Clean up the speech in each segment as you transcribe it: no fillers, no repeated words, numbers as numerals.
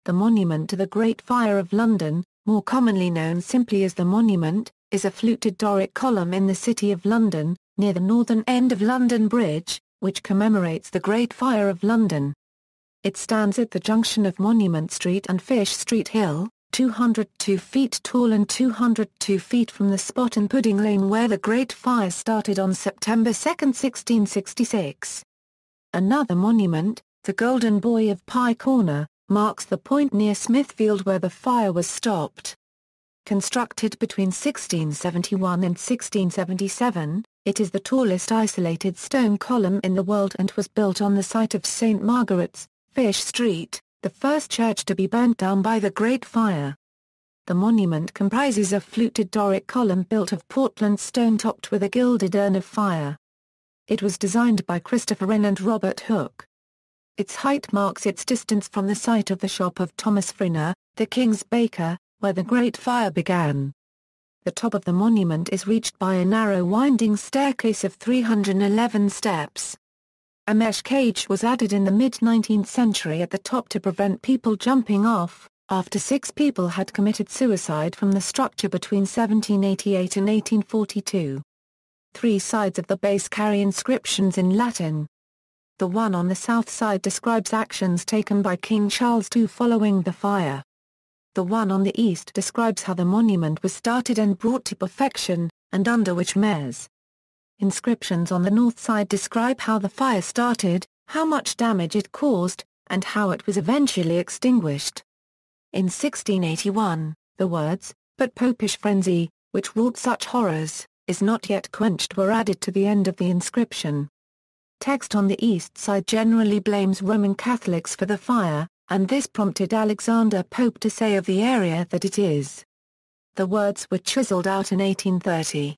The monument to the Great Fire of London, more commonly known simply as the Monument, is a fluted Doric column in the City of London, near the northern end of London Bridge, which commemorates the Great Fire of London. It stands at the junction of Monument Street and Fish Street Hill, 202 feet tall and 202 feet from the spot in Pudding Lane where the Great Fire started on September 2, 1666. Another monument, the Golden Boy of Pye Corner, marks the point near Smithfield where the fire was stopped. Constructed between 1671 and 1677, it is the tallest isolated stone column in the world and was built on the site of St. Margaret's, Fish Street, the first church to be burnt down by the Great Fire. The monument comprises a fluted Doric column built of Portland stone topped with a gilded urn of fire. It was designed by Christopher Wren and Robert Hooke. Its height marks its distance from the site of the shop of Thomas Fryner, the King's baker, where the Great Fire began. The top of the monument is reached by a narrow winding staircase of 311 steps. A mesh cage was added in the mid-19th century at the top to prevent people jumping off, after 6 people had committed suicide from the structure between 1788 and 1842. 3 sides of the base carry inscriptions in Latin. The one on the south side describes actions taken by King Charles II following the fire. The one on the east describes how the monument was started and brought to perfection, and under which mayors. Inscriptions on the north side describe how the fire started, how much damage it caused, and how it was eventually extinguished. In 1681, the words, "But Popish frenzy, which wrought such horrors, is not yet quenched" were added to the end of the inscription. Text on the east side generally blames Roman Catholics for the fire, and this prompted Alexander Pope to say of the area that it is. The words were chiseled out in 1830.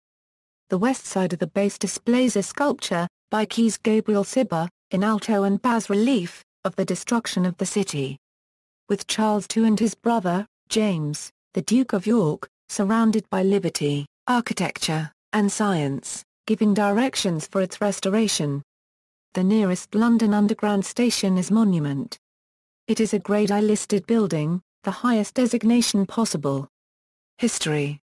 The west side of the base displays a sculpture, by Keyes Gabriel Cibber, in alto and bas relief, of the destruction of the city. With Charles II and his brother, James, the Duke of York, surrounded by liberty, architecture, and science, giving directions for its restoration. The nearest London Underground station is Monument. It is a Grade I listed building, the highest designation possible. History.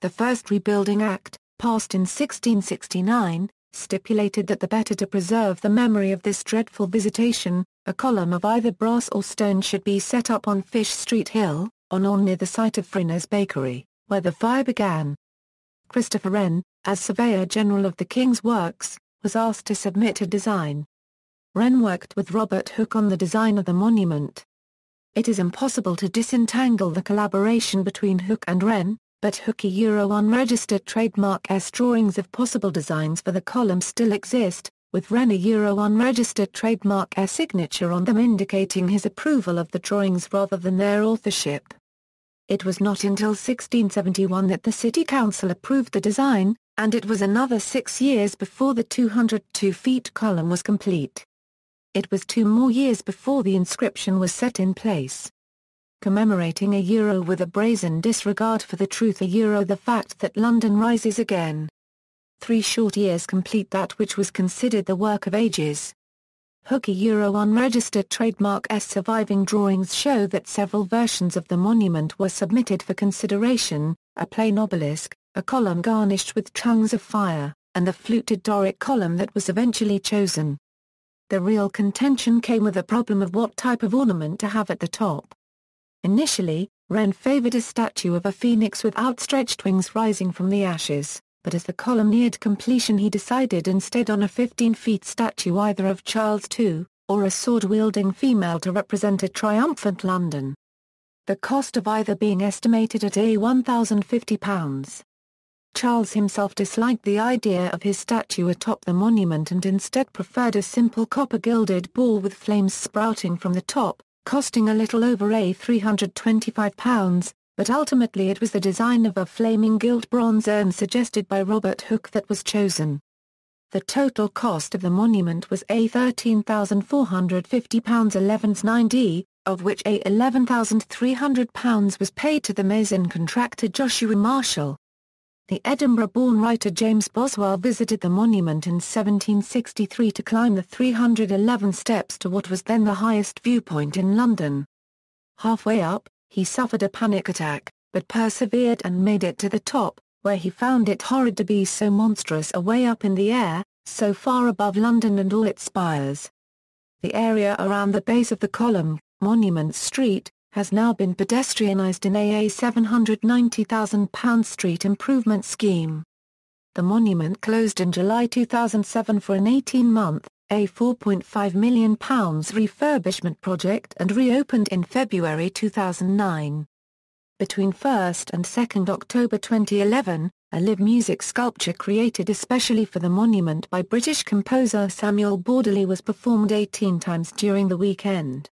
The first Rebuilding Act, passed in 1669, stipulated that the better to preserve the memory of this dreadful visitation, a column of either brass or stone should be set up on Fish Street Hill, on or near the site of Fryner's Bakery, where the fire began. Christopher Wren, as Surveyor General of the King's Works, was asked to submit a design. Wren worked with Robert Hooke on the design of the monument. It is impossible to disentangle the collaboration between Hooke and Wren, but Hooke unregistered trademark S drawings of possible designs for the column still exist, with Wren unregistered trademark S signature on them indicating his approval of the drawings rather than their authorship. It was not until 1671 that the City Council approved the design, and it was another 6 years before the 202 feet column was complete. It was 2 more years before the inscription was set in place. Commemorating a euro with a brazen disregard for the truth, the fact that London rises again. 3 short years complete that which was considered the work of ages. Hooke unregistered trademark S surviving drawings show that several versions of the monument were submitted for consideration, a plain obelisk, a column garnished with tongues of fire, and the fluted Doric column that was eventually chosen. The real contention came with the problem of what type of ornament to have at the top. Initially, Wren favored a statue of a phoenix with outstretched wings rising from the ashes, but as the column neared completion he decided instead on a 15-feet statue either of Charles II, or a sword-wielding female to represent a triumphant London. The cost of either being estimated at £1,050. Charles himself disliked the idea of his statue atop the monument and instead preferred a simple copper-gilded ball with flames sprouting from the top, costing a little over £325, but ultimately it was the design of a flaming gilt bronze urn suggested by Robert Hooke that was chosen. The total cost of the monument was £13,450 11s9d, of which £11,300 was paid to the mason contractor Joshua Marshall. The Edinburgh-born writer James Boswell visited the monument in 1763 to climb the 311 steps to what was then the highest viewpoint in London. Halfway up, he suffered a panic attack, but persevered and made it to the top, where he found it horrid to be so monstrous away up in the air, so far above London and all its spires. The area around the base of the column, Monument Street, has now been pedestrianised in a £790,000 street improvement scheme. The monument closed in July 2007 for an 18-month, £4.5 million refurbishment project and reopened in February 2009. Between 1st and 2nd October 2011, a live music sculpture created especially for the monument by British composer Samuel Bordeley was performed 18 times during the weekend.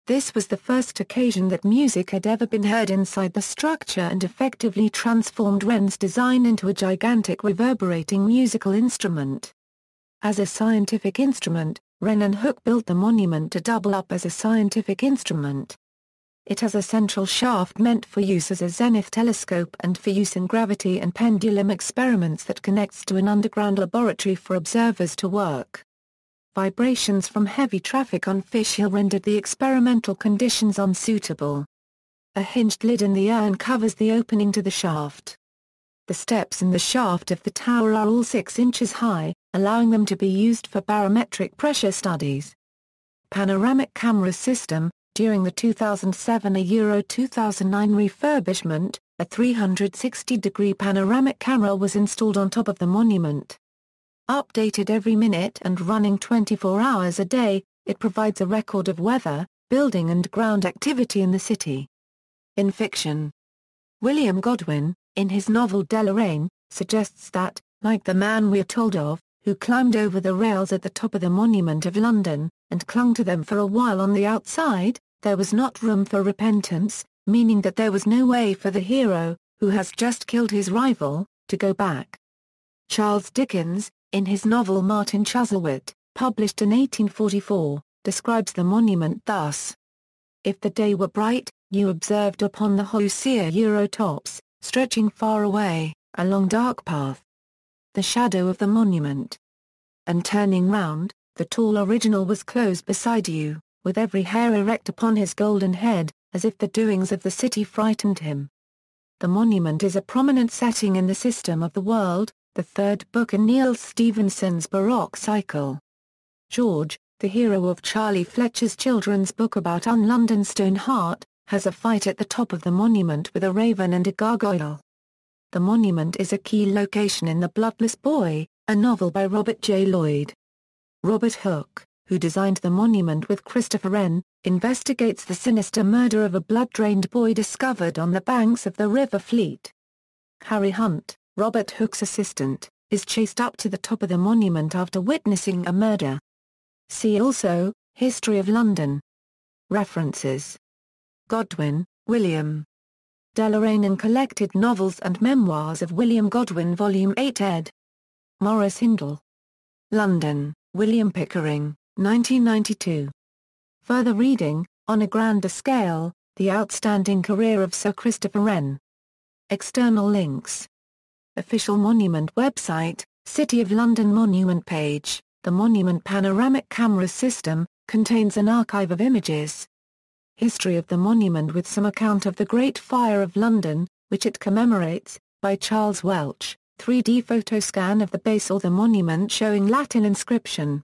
This was the first occasion that music had ever been heard inside the structure and effectively transformed Wren's design into a gigantic reverberating musical instrument. As a scientific instrument, Wren and Hooke built the monument to double up as a scientific instrument. It has a central shaft meant for use as a zenith telescope and for use in gravity and pendulum experiments that connects to an underground laboratory for observers to work. Vibrations from heavy traffic on Fish Hill rendered the experimental conditions unsuitable. A hinged lid in the urn covers the opening to the shaft. The steps in the shaft of the tower are all 6 inches high, allowing them to be used for barometric pressure studies. Panoramic camera system. During the 2007 Euro 2009 refurbishment, a 360-degree panoramic camera was installed on top of the monument. Updated every minute and running 24 hours a day, it provides a record of weather, building and ground activity in the city. In fiction, William Godwin, in his novel Deloraine, suggests that, like the man we're told of, who climbed over the rails at the top of the Monument of London, and clung to them for a while on the outside, there was not room for repentance, meaning that there was no way for the hero, who has just killed his rival, to go back. Charles Dickens, in his novel Martin Chuzzlewit, published in 1844, describes the monument thus. If the day were bright, you observed upon the Hosier Euro tops, stretching far away, a long dark path. The shadow of the monument. And turning round, the tall original was close beside you, with every hair erect upon his golden head, as if the doings of the city frightened him. The monument is a prominent setting in the System of the World, the third book in Neil Stephenson's Baroque cycle. George, the hero of Charlie Fletcher's children's book about Un-London Stoneheart, has a fight at the top of the monument with a raven and a gargoyle. The monument is a key location in The Bloodless Boy, a novel by Robert J. Lloyd. Robert Hooke, who designed the monument with Christopher Wren, investigates the sinister murder of a blood-drained boy discovered on the banks of the River Fleet. Harry Hunt, Robert Hooke's assistant, is chased up to the top of the monument after witnessing a murder. See also, History of London. References. Godwin, William. Deloraine and Collected Novels and Memoirs of William Godwin Volume 8 ed. Morris Hindle. London, William Pickering, 1992. Further reading, On a Grander Scale, The Outstanding Career of Sir Christopher Wren. External links. Official monument website, City of London Monument page. The Monument Panoramic Camera System, contains an archive of images. History of the monument with some account of the Great Fire of London, which it commemorates, by Charles Welch. 3D photo scan of the base or the monument showing Latin inscription.